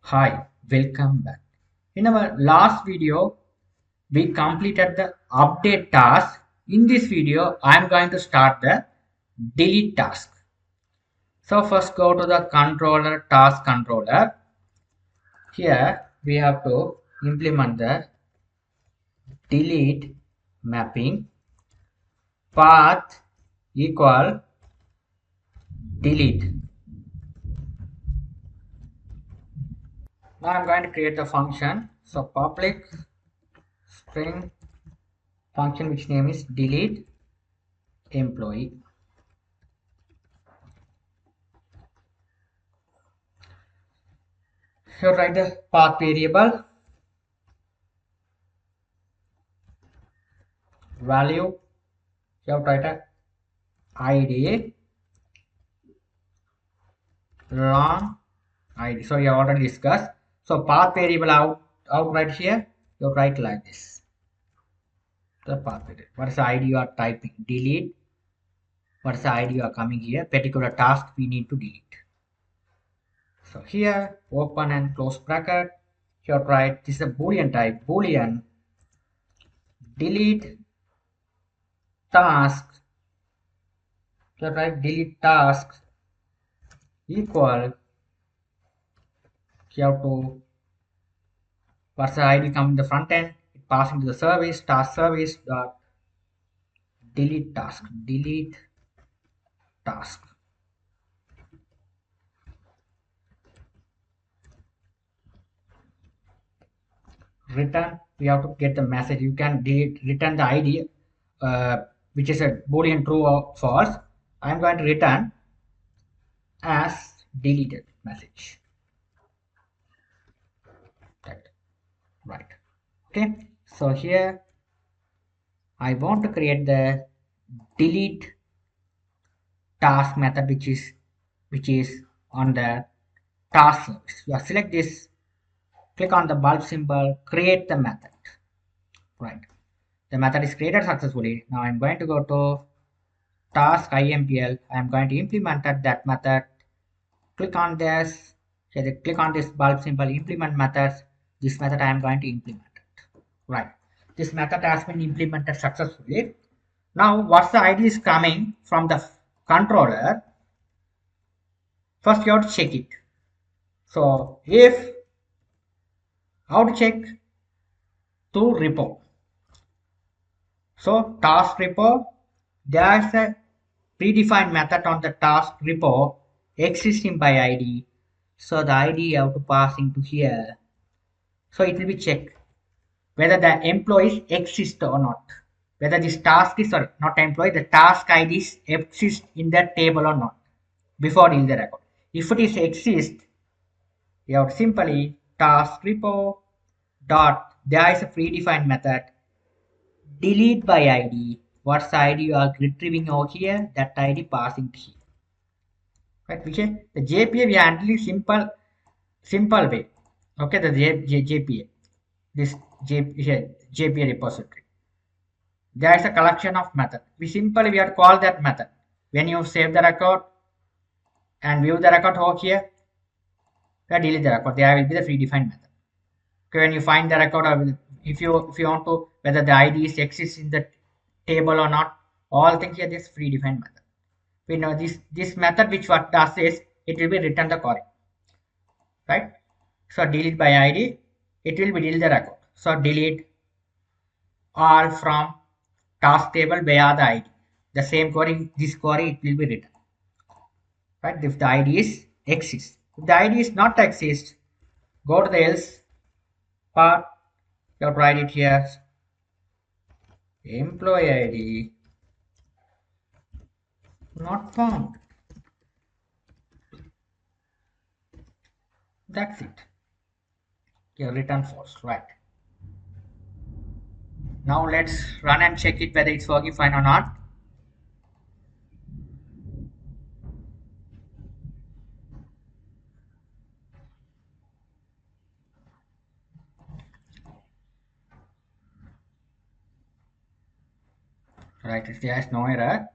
Hi, welcome back. In our last video, we completed the update task. In this video, I am going to start the delete task. So first go to the controller, task controller. Here we have to implement the delete mapping path equal delete. Now I'm going to create the function. So public string function which name is delete employee. Here write the path variable value. You have to write a id long id. So you have already discussed. So path variable out right here. You write like this. The path variable. What is the id you are typing? Delete. What is the id you are coming here? Particular task we need to delete. So here open and close bracket. Here write this is a boolean type. Boolean delete task. Here write delete task equal. You have to what's the id come in the front end, it passing to the service task service dot delete task return. We have to get the message. You can delete return the id which is a boolean true or false. I am going to return as deleted message. Right. Okay, so here I want to create the delete task method which is on the task service. You select this, click on the bulb symbol, create the method. Right, the method is created successfully. Now I'm going to go to task impl. I'm going to implement that method. Click on this, click on this bulb symbol, implement methods. This method I am going to implement it. Right, this method has been implemented successfully. Now what's the id is coming from the controller. First you have to check it. So if how to check to repo. So task repo, there is a predefined method on the task repo existing by id. So the id you have to pass into here. So it will be checked whether the employees exist or not. Whether this task is sorry not employee, the task IDs exist in that table or not before in the record. If it is exist, you have to simply task repo dot there is a predefined method delete by id. What's the id you are retrieving over here? That id passing to here. Right, which is the JPA we are handling simple way. Okay, the JPA. This JPA repository. There is a collection of method. We have to call that method. When you save the record and view the record over here, delete the record. There will be the predefined method. Okay, when you find the record, or if you want to whether the IDs exist in the table or not, all things here this predefined method. We know this method which what does is it will be return the correct, right? So delete by ID, it will be delete the record. So delete all from task table via the ID. The same query, this query it will be written, right? If the ID is exists. If the ID is not exist, go to the else part. You have to write it here. Employee ID not found. That's it. You return false, right? Now let's run and check it whether it's working fine or not. Right, there's no error.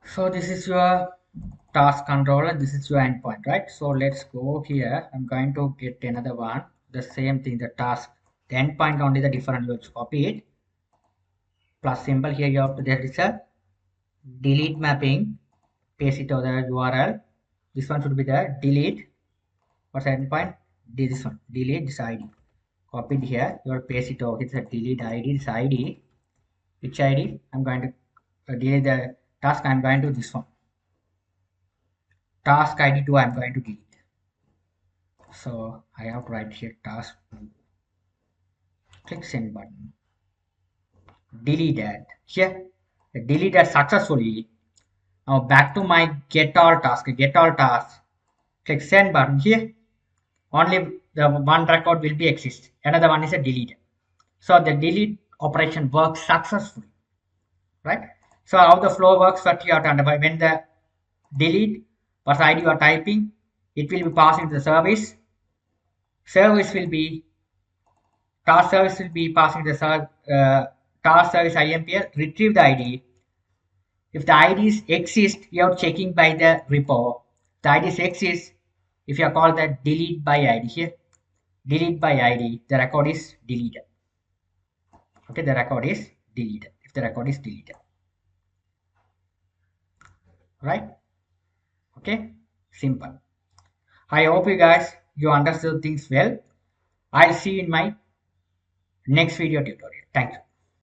So this is your task controller, this is your endpoint, right? So let's go here. I'm going to get another one, the same thing, the task, the endpoint only, the different, you copy it, plus symbol. Here you have to, there is a delete mapping, paste it to the URL. This one should be the delete. What's the endpoint? This one, delete this ID. Copied here, you will paste it over. It's a delete ID, this ID. Which ID? I'm going to delete the task. I'm going to this one. Task ID 2 I'm going to delete. So I have to write here task 2. Click send button. Deleted. Here, deleted successfully. Now back to my get all task. Get all tasks. Click send button here. Only the one record will be exist. Another one is a deleted. So the delete operation works successfully, right? So how the flow works, what you have to understand. When the delete what ID you are typing, it will be passing to the service. Service will be task service will be passing the task service IMPL, retrieve the ID. If the IDs exist, you are checking by the repo. The IDs exist. If you are called that delete by ID here, delete by ID, the record is deleted. Okay, the record is deleted. If the record is deleted, right? Okay, simple. I hope you guys you understood things well. I'll see you in my next video tutorial. Thank you.